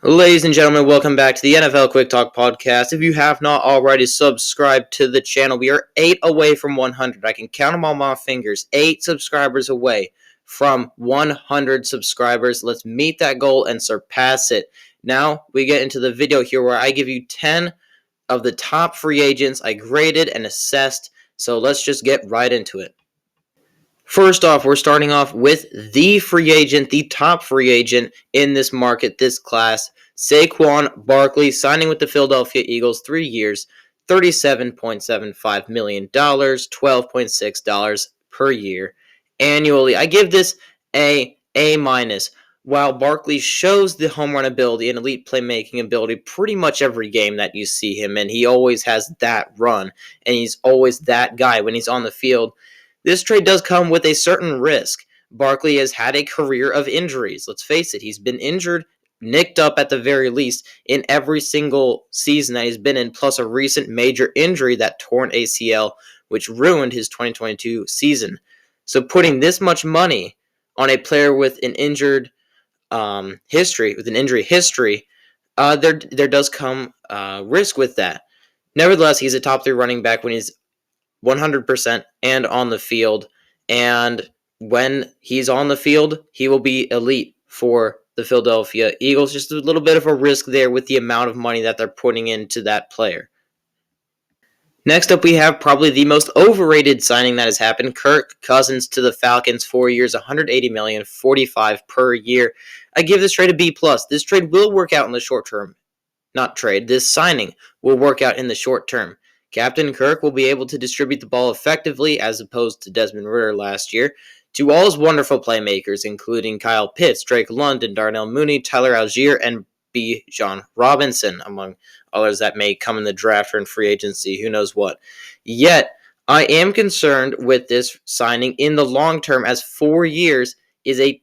Ladies and gentlemen, welcome back to the NFL Quick Talk Podcast. If you have not already subscribed to the channel, we are 8 away from 100. I can count them on my fingers. 8 subscribers away from 100 subscribers. Let's meet that goal and surpass it. Now we get into the video here where I give you 10 of the top free agents I graded and assessed. So let's just get right into it. First off, we're starting off with the top free agent in this market, this class, Saquon Barkley, signing with the Philadelphia Eagles, 3 years, $37.75 million, $12.6 per year annually. I give this A minus. While Barkley shows the home run ability and elite playmaking ability pretty much every game that you see him, and he always has that run, and he's always that guy when he's on the field, this trade does come with a certain risk. Barkley has had a career of injuries. Let's face it, he's been injured, nicked up at the very least, in every single season that he's been in, plus a recent major injury, that torn ACL, which ruined his 2022 season. So putting this much money on a player with an injury history, there does come risk with that. Nevertheless, he's a top 3 running back when he's 100% and on the field. And when he's on the field, he will be elite for the Philadelphia Eagles. Just a little bit of a risk there with the amount of money that they're putting into that player. Next up, we have probably the most overrated signing that has happened. Kirk Cousins to the Falcons, 4 years, $180 million, $45 per year. I give this trade a B+. This trade will work out in the short term. This signing will work out in the short term. Captain Kirk will be able to distribute the ball effectively, as opposed to Desmond Ridder last year, to all his wonderful playmakers, including Kyle Pitts, Drake London, Darnell Mooney, Tyler Algier, and Bijan Robinson, among others that may come in the draft or in free agency, who knows what. Yet, I am concerned with this signing in the long term, as 4 years is a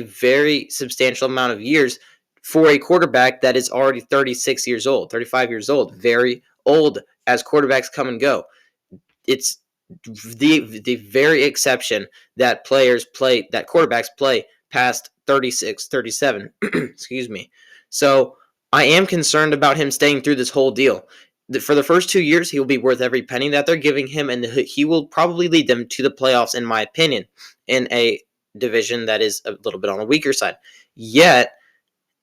very substantial amount of years for a quarterback that is already 36 years old, 35 years old, very old as quarterbacks come and go. It's the very exception that quarterbacks play past 36, 37. Excuse me. So I am concerned about him staying through this whole deal. For the first 2 years, he will be worth every penny that they're giving him, and he will probably lead them to the playoffs, in my opinion, in a division that is a little bit on the weaker side. Yet,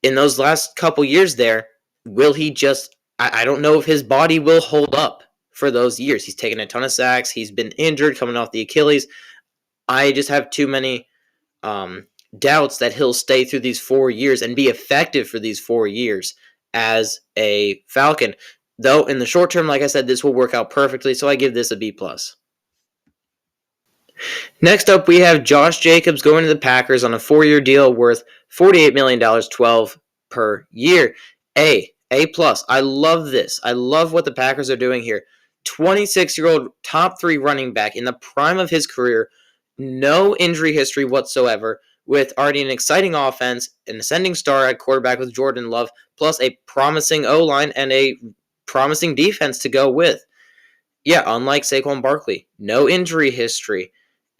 in those last couple years there, will he just... I don't know if his body will hold up for those years. He's taken a ton of sacks. He's been injured, coming off the Achilles. I just have too many doubts that he'll stay through these 4 years and be effective for these 4 years as a Falcon. Though, in the short term, like I said, this will work out perfectly, so I give this a B+. Next up, we have Josh Jacobs going to the Packers on a 4-year deal worth $48 million, $12 per year. A+. I love this. I love what the Packers are doing here. 26-year-old top 3 running back in the prime of his career, no injury history whatsoever, with already an exciting offense, an ascending star at quarterback with Jordan Love, plus a promising O-line and a promising defense to go with. Yeah, unlike Saquon Barkley, no injury history.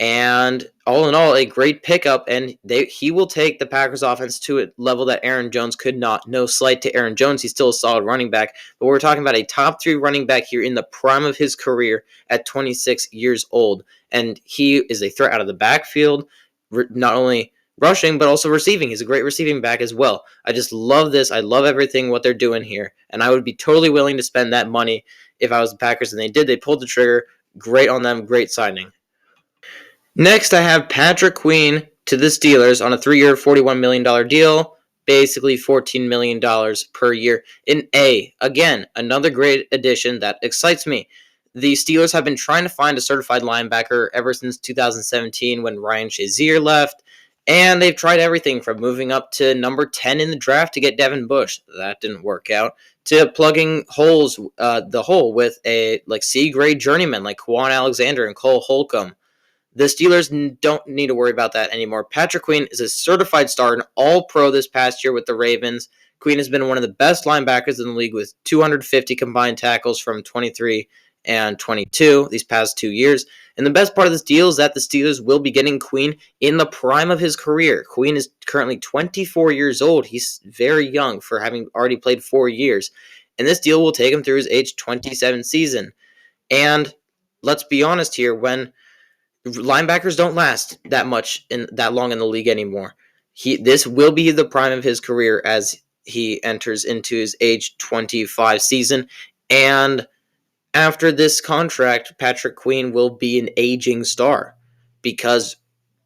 And all in all, a great pickup, and he will take the Packers offense to a level that Aaron Jones could not. No slight to Aaron Jones, he's still a solid running back, but we're talking about a top 3 running back here in the prime of his career at 26 years old, and he is a threat out of the backfield, not only rushing, but also receiving. He's a great receiving back as well. I just love this. I love everything what they're doing here, and I would be totally willing to spend that money if I was the Packers, and they did. They pulled the trigger. Great on them. Great signing. Next, I have Patrick Queen to the Steelers on a 3-year, $41 million deal, basically $14 million per year in A. Again, another great addition that excites me. The Steelers have been trying to find a certified linebacker ever since 2017 when Ryan Shazier left, and they've tried everything from moving up to number 10 in the draft to get Devin Bush. That didn't work out. To plugging the hole with a C-grade journeyman like Quan Alexander and Cole Holcomb. The Steelers don't need to worry about that anymore. Patrick Queen is a certified star and all-pro this past year with the Ravens. Queen has been one of the best linebackers in the league with 250 combined tackles from 23 and 22 these past 2 years. And the best part of this deal is that the Steelers will be getting Queen in the prime of his career. Queen is currently 24 years old. He's very young for having already played 4 years. And this deal will take him through his age 27 season. And let's be honest here, when linebackers don't last that long in the league anymore. This will be the prime of his career as he enters into his age 25 season. And after this contract, Patrick Queen will be an aging star because,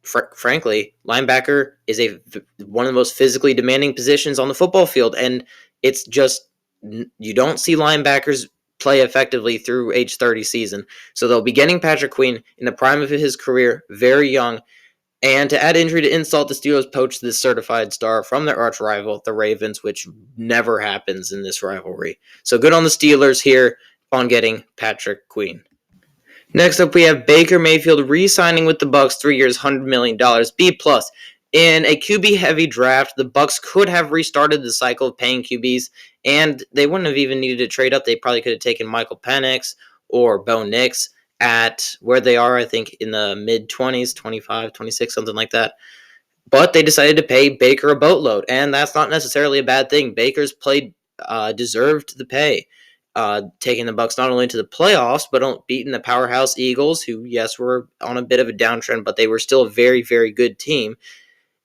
frankly, linebacker is one of the most physically demanding positions on the football field. And it's just, you don't see linebackers play effectively through age 30 season. So they'll be getting Patrick Queen in the prime of his career, very young. And to add injury to insult, the Steelers poached this certified star from their arch rival, the Ravens, which never happens in this rivalry. So good on the Steelers here on getting Patrick Queen. Next up, we have Baker Mayfield re-signing with the Bucs, 3 years, $100 million, B+. In a QB-heavy draft, the Bucs could have restarted the cycle of paying QBs, and they wouldn't have even needed to trade up. They probably could have taken Michael Penix or Bo Nix at where they are, I think, in the mid-20s, 25, 26, something like that. But they decided to pay Baker a boatload, and that's not necessarily a bad thing. Baker's played deserved the pay, taking the Bucs not only to the playoffs, but beating the powerhouse Eagles, who, yes, were on a bit of a downtrend, but they were still a very, very good team.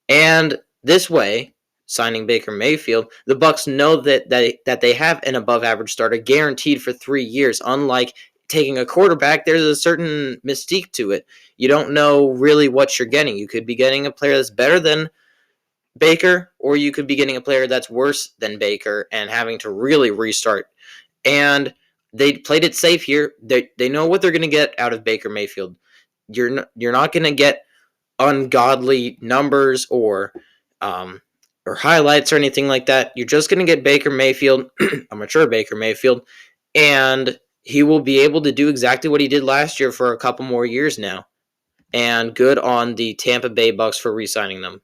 And this way, signing Baker Mayfield, the Bucs know that they have an above-average starter guaranteed for 3 years. Unlike taking a quarterback, there's a certain mystique to it. You don't know really what you're getting. You could be getting a player that's better than Baker, or you could be getting a player that's worse than Baker and having to really restart. And they played it safe here. They know what they're going to get out of Baker Mayfield. You're not going to get ungodly numbers or highlights or anything like that. You're just going to get Baker Mayfield, a mature Baker Mayfield, and he will be able to do exactly what he did last year for a couple more years now. And good on the Tampa Bay Bucs for re-signing them.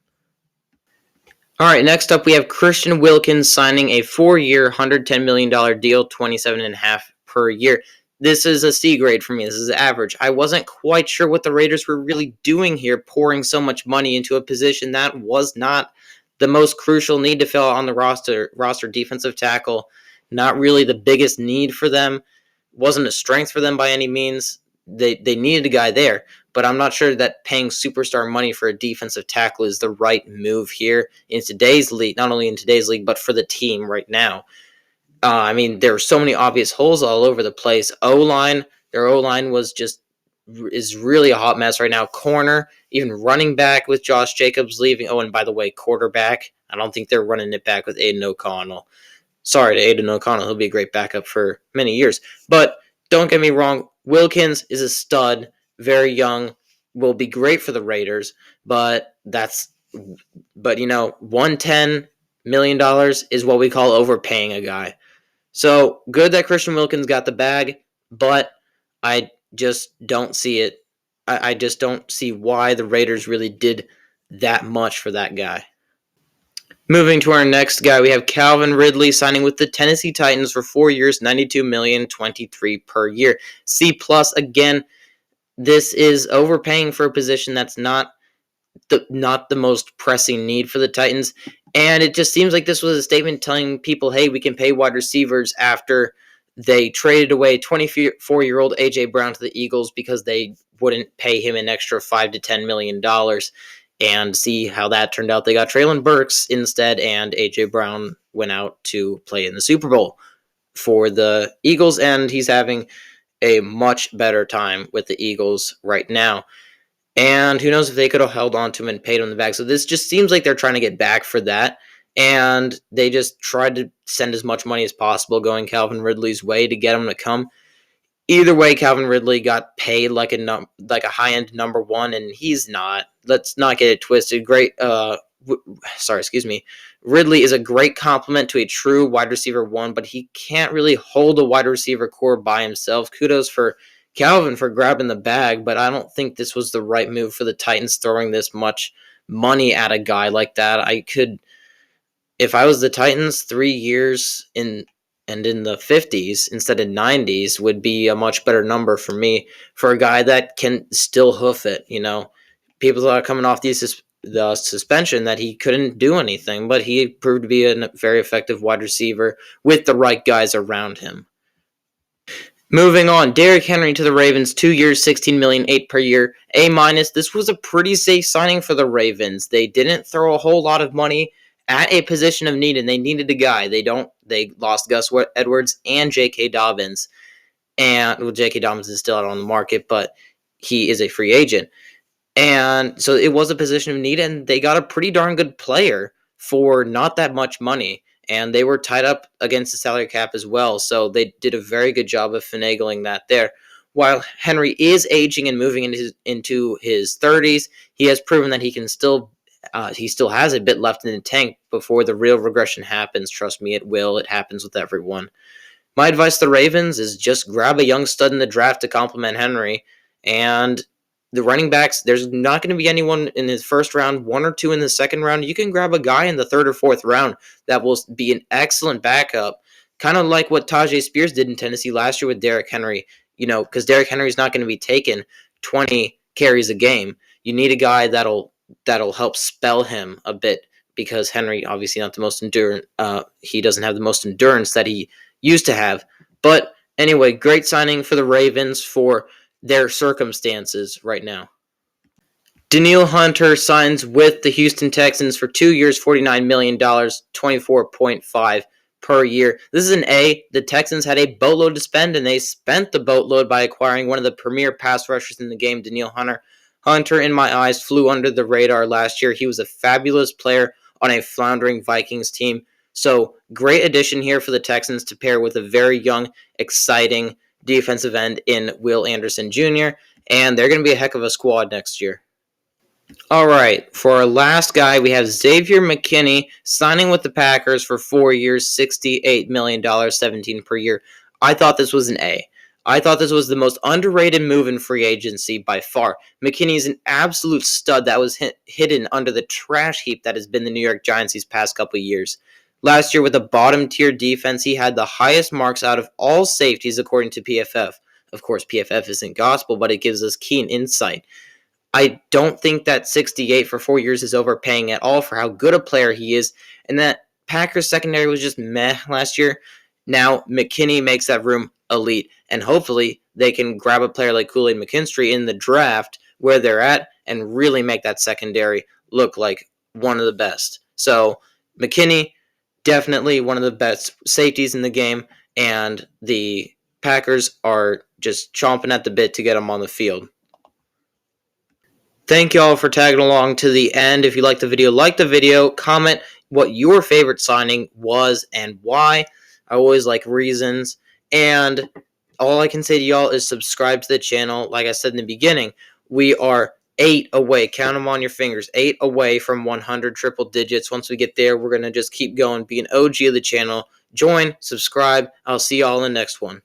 All right, next up we have Christian Wilkins signing a 4-year, $110 million deal, $27.5 per year. This is a C grade for me. This is average. I wasn't quite sure what the Raiders were really doing here, pouring so much money into a position that was not the most crucial need to fill on the roster defensive tackle. Not really the biggest need for them. Wasn't a strength for them by any means. They needed a guy there, but I'm not sure that paying superstar money for a defensive tackle is the right move here in today's league, not only in today's league, but for the team right now. I mean, there are so many obvious holes all over the place. Their O-line is really a hot mess right now. Corner, even running back with Josh Jacobs leaving. Oh, and by the way, quarterback, I don't think they're running it back with Aiden O'Connell. Sorry to Aiden O'Connell. He'll be a great backup for many years. But don't get me wrong, Wilkins is a stud, very young, will be great for the Raiders, but $110 million is what we call overpaying a guy. So good that Christian Wilkins got the bag, but I just don't see it. I just don't see why the Raiders really did that much for that guy. Moving to our next guy, we have Calvin Ridley signing with the Tennessee Titans for 4 years, $92 million, $23 per year. C+, again, this is overpaying for a position that's not the most pressing need for the Titans. And it just seems like this was a statement telling people, hey, we can pay wide receivers after they traded away 24-year-old A.J. Brown to the Eagles because they wouldn't pay him an extra $5 to $10 million. And see how that turned out. They got Treylon Burks instead, and A.J. Brown went out to play in the Super Bowl for the Eagles, and he's having a much better time with the Eagles right now. And who knows if they could have held on to him and paid him the bag. So this just seems like they're trying to get back for that, and they just tried to send as much money as possible going Calvin Ridley's way to get him to come. Either way, Calvin Ridley got paid like a high-end number one, and he's not. Let's not get it twisted. Ridley is a great complement to a true wide receiver one, but he can't really hold a wide receiver core by himself. Kudos for Calvin for grabbing the bag, but I don't think this was the right move for the Titans throwing this much money at a guy like that. If I was the Titans, 3 years in and in the 50s instead of 90s would be a much better number for me, for a guy that can still hoof it. People are coming off the suspension that he couldn't do anything, but he proved to be a very effective wide receiver with the right guys around him. Moving on, Derrick Henry to the Ravens, 2 years, $16 million, 8 per year, A-. This was a pretty safe signing for the Ravens. They didn't throw a whole lot of money at a position of need, and they needed a guy. They lost Gus Edwards and J.K. Dobbins. And J.K. Dobbins is still out on the market, but he is a free agent. And so it was a position of need, and they got a pretty darn good player for not that much money. And they were tied up against the salary cap as well, so they did a very good job of finagling that there. While Henry is aging and moving into his 30s, he has proven that he still has a bit left in the tank before the real regression happens. Trust me, it will. It happens with everyone. My advice to the Ravens is just grab a young stud in the draft to complement Henry, and the running backs, there's not going to be anyone in his first round, 1 or 2 in the second round. You can grab a guy in the 3rd or 4th round that will be an excellent backup, kind of like what Tyjae Spears did in Tennessee last year with Derrick Henry, because Derrick Henry is not going to be taking 20 carries a game. You need a guy that'll help spell him a bit, because Henry obviously not the most endurant. He doesn't have the most endurance that he used to have. But anyway, great signing for the Ravens for their circumstances right now. Danielle Hunter signs with the Houston Texans for 2 years, $49 million, 24.5 per year. This is an A. The Texans had a boatload to spend, and they spent the boatload by acquiring one of the premier pass rushers in the game, Danielle Hunter. Hunter, in my eyes, flew under the radar last year. He was a fabulous player on a floundering Vikings team. So, great addition here for the Texans to pair with a very young, exciting defensive end in Will Anderson Jr., and they're going to be a heck of a squad next year. All right, for our last guy, we have Xavier McKinney signing with the Packers for 4 years, $68 million, 17 per year. I thought this was an A. I thought this was the most underrated move in free agency by far. McKinney is an absolute stud that was hidden under the trash heap that has been the New York Giants these past couple of years. Last year, with a bottom-tier defense, he had the highest marks out of all safeties according to PFF. Of course, PFF isn't gospel, but it gives us keen insight. I don't think that 68 for 4 years is overpaying at all for how good a player he is, and that Packers secondary was just meh last year. Now, McKinney makes that room elite, and hopefully they can grab a player like Kool-Aid McKinstry in the draft where they're at and really make that secondary look like one of the best. So, McKinney, definitely one of the best safeties in the game, and the Packers are just chomping at the bit to get him on the field. Thank you all for tagging along to the end. If you liked the video, comment what your favorite signing was and why. I always like reasons. And all I can say to y'all is subscribe to the channel. Like I said in the beginning, we are 8 away. Count them on your fingers. 8 away from 100 triple digits. Once we get there, we're going to just keep going. Be an OG of the channel. Join, subscribe. I'll see y'all in the next one.